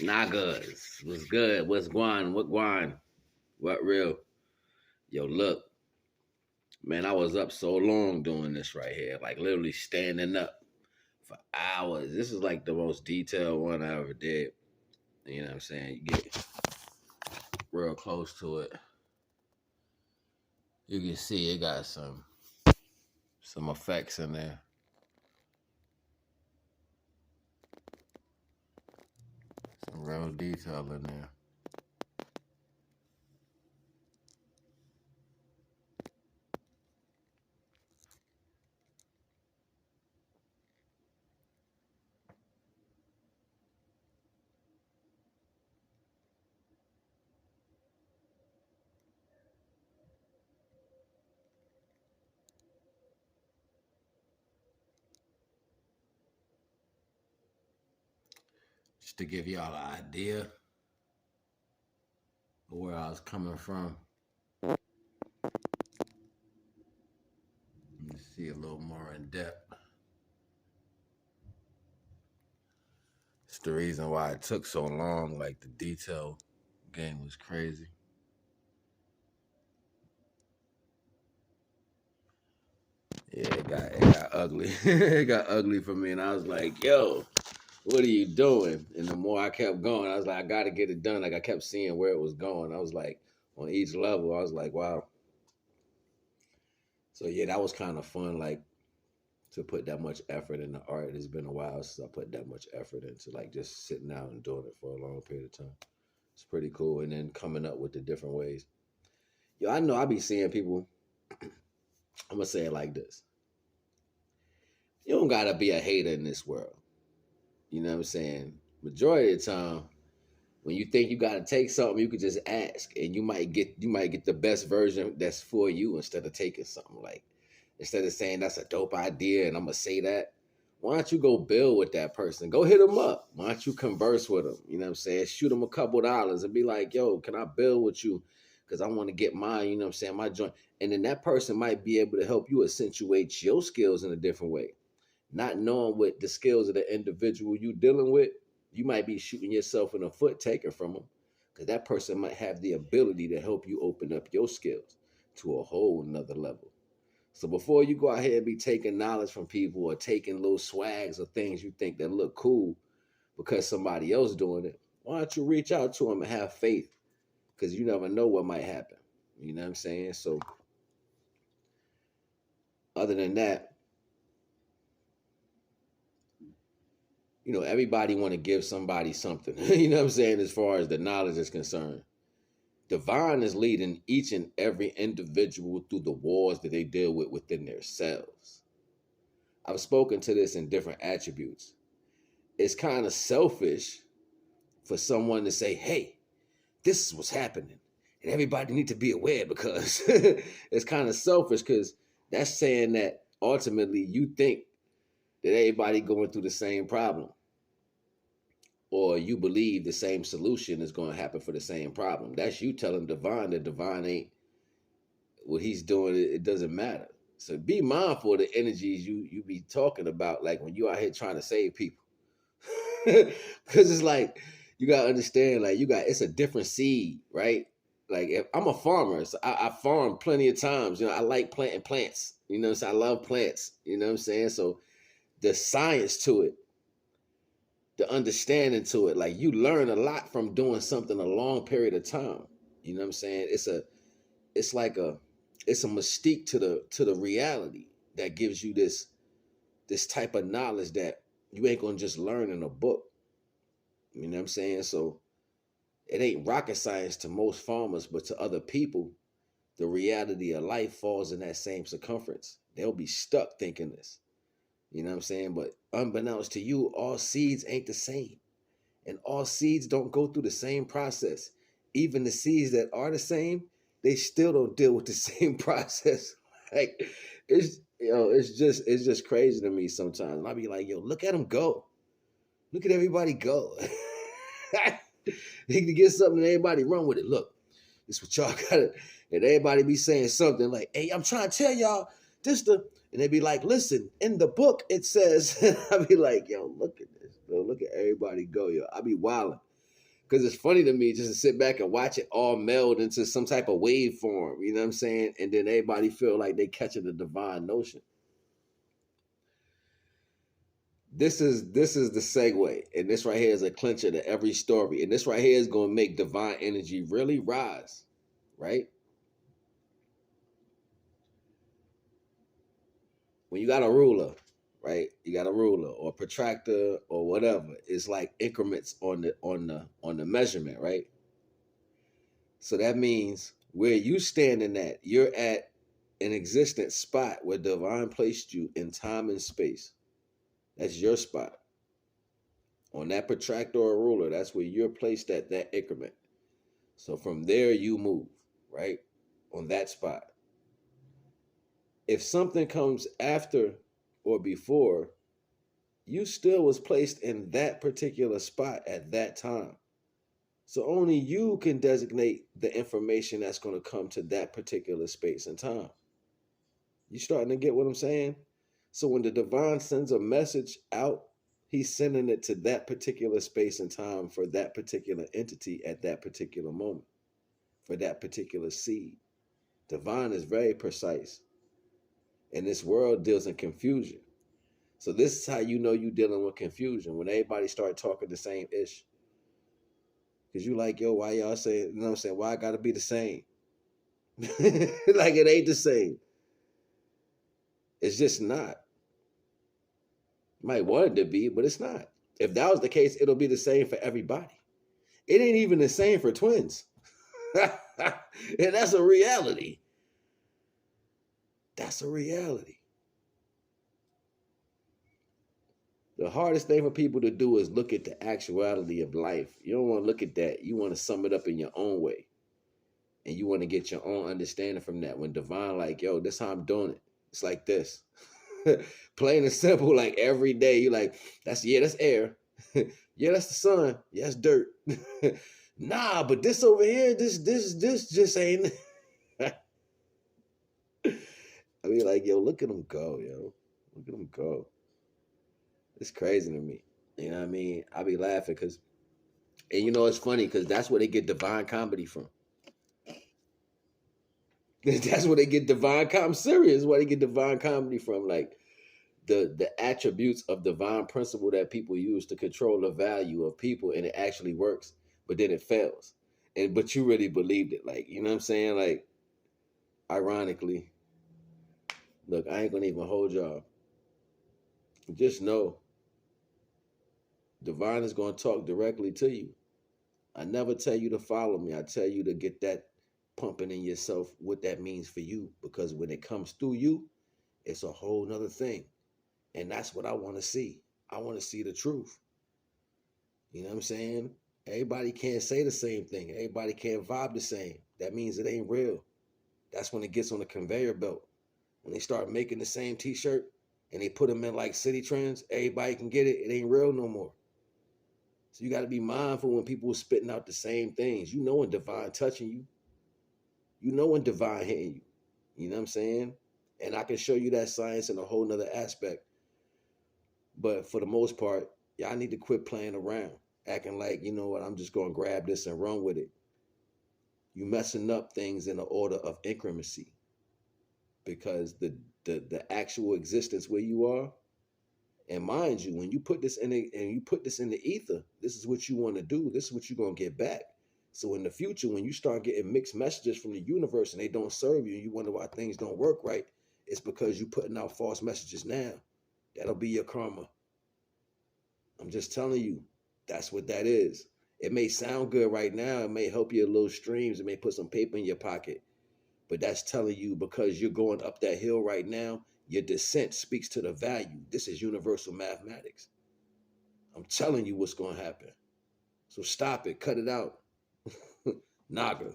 Nagas, what's good? What's guan? What guan? What real? Yo, look, man, I was up so long doing this right here, like literally standing up for hours. This is like the most detailed one I ever did. You know what I'm saying? You get real close to it. You can see it got some effects in there. Some real detail in there. Just to give y'all an idea of where I was coming from. Let me see a little more in depth. It's the reason why it took so long. Like the detail game was crazy. Yeah, it got ugly. It got ugly for me, and I was like, "Yo, what are you doing?" And the more I kept going, I was like, "I got to get it done." Like I kept seeing where it was going. I was like, on each level, I was like, "Wow." So yeah, that was kind of fun. Like to put that much effort in the art. It's been a while since I put that much effort into like just sitting out and doing it for a long period of time. It's pretty cool. And then coming up with the different ways. Yo, I know I be seeing people. I'm gonna say it like this: you don't gotta be a hater in this world. You know what I'm saying? Majority of the time, when you think you gotta take something, you could just ask, and you might get the best version that's for you instead of taking something. Like instead of saying that's a dope idea and I'm gonna say that, why don't you go build with that person? Go hit them up. Why don't you converse with them? You know what I'm saying? Shoot them a couple dollars and be like, yo, can I build with you? Because I want to get mine, you know what I'm saying? My joint. And then that person might be able to help you accentuate your skills in a different way. Not knowing what the skills of the individual you dealing with, you might be shooting yourself in the foot taking from them. Because that person might have the ability to help you open up your skills to a whole nother level. So before you go out here and be taking knowledge from people or taking little swags or things you think that look cool because somebody else doing it, why don't you reach out to them and have faith? Because you never know what might happen. You know what I'm saying? So other than that, everybody want to give somebody something. You know what I'm saying? As far as the knowledge is concerned. Divine is leading each and every individual through the wars that they deal with within themselves. I've spoken to this in different attributes. It's kind of selfish for someone to say, hey, this is what's happening. And everybody need to be aware because it's kind of selfish because that's saying that ultimately you think that everybody going through the same problem or you believe the same solution is going to happen for the same problem. That's you telling Divine that Divine ain't what he's doing. It doesn't matter. So be mindful of the energies you be talking about, like when you out here trying to save people. Because it's like you gotta understand, like it's a different seed, right? Like if I'm a farmer, so I farm plenty of times. I like planting plants. So I love plants. You know what I'm saying? So the science to it, the understanding to it, like you learn a lot from doing something a long period of time. You know what I'm saying? It's like it's a mystique to the reality that gives you this type of knowledge that you ain't gonna just learn in a book. You know what I'm saying? So it ain't rocket science to most farmers, but to other people, the reality of life falls in that same circumference. They'll be stuck thinking this. You know what I'm saying? But unbeknownst to you, all seeds ain't the same. And all seeds don't go through the same process. Even the seeds that are the same, they still don't deal with the same process. Like it's just crazy to me sometimes. And I'll be like, yo, look at them go. Look at everybody go. They can get something and everybody run with it. Look, this is what y'all gotta, and everybody be saying something like, hey, I'm trying to tell y'all this and they be like, listen, in the book it says, I be like, yo, look at this, bro. Look at everybody go, yo. I be wilding. Because it's funny to me just to sit back and watch it all meld into some type of waveform, you know what I'm saying? And then everybody feel like they catching the divine notion. This is the segue, and this right here is a clincher to every story. And this right here is gonna make divine energy really rise, right? When you got a ruler, right? You got a ruler or protractor or whatever. It's like increments on the measurement, right? So that means where you standing at, you're at an existent spot where divine placed you in time and space. That's your spot. On that protractor or ruler, that's where you're placed at that increment. So from there you move, right? On that spot. If something comes after or before, you still was placed in that particular spot at that time. So only you can designate the information that's going to come to that particular space and time. You starting to get what I'm saying? So when the divine sends a message out, he's sending it to that particular space and time for that particular entity at that particular moment, for that particular seed. Divine is very precise. And this world deals in confusion. So this is how you know you're dealing with confusion, when everybody start talking the same ish. Because you like, yo, why y'all saying, you know what I'm saying? Why I got to be the same? Like it ain't the same. It's just not. Might want it to be, but it's not. If that was the case, it'll be the same for everybody. It ain't even the same for twins. And that's a reality. That's a reality. The hardest thing for people to do is look at the actuality of life. You don't want to look at that. You want to sum it up in your own way. And you want to get your own understanding from that. When divine, like, yo, this how I'm doing it. It's like this. Plain and simple, like every day. You're like, that's air. Yeah, that's the sun. Yeah, that's dirt. Nah, but this over here, this just ain't. I mean, like, yo, look at them go, yo. Look at them go. It's crazy to me. You know what I mean? I be laughing because, and you know, it's funny because that's where they get divine comedy from. That's where they get divine comedy. I'm serious. Where they get divine comedy from. Like the attributes of divine principle that people use to control the value of people, and it actually works, but then it fails. But you really believed it. Like, you know what I'm saying? Like, ironically, look, I ain't gonna even hold y'all. Just know divine is going to talk directly to you. I never tell you to follow me. I tell you to get that pumping in yourself, what that means for you. Because when it comes through you, it's a whole nother thing. And that's what I want to see. I want to see the truth. You know what I'm saying? Everybody can't say the same thing. Everybody can't vibe the same. That means it ain't real. That's when it gets on the conveyor belt. When they start making the same t-shirt and they put them in like city trends, everybody can get it. It ain't real no more. So you got to be mindful when people are spitting out the same things. You know when divine touching you. You know when divine hitting you. You know what I'm saying? And I can show you that science in a whole nother aspect. But for the most part, y'all need to quit playing around, acting like, you know what, I'm just going to grab this and run with it. You messing up things in the order of incremency, because the actual existence where you are, and mind you, when you put this in the ether, this is what you want to do. This is what you're going to get back. So in the future, when you start getting mixed messages from the universe and they don't serve you, and you wonder why things don't work right, it's because you're putting out false messages now. That'll be your karma. I'm just telling you, that's what that is. It may sound good right now. It may help you a little streams. It may put some paper in your pocket. But that's telling you, because you're going up that hill right now, your descent speaks to the value. This is universal mathematics. I'm telling you what's going to happen. So stop it. Cut it out. NAGA.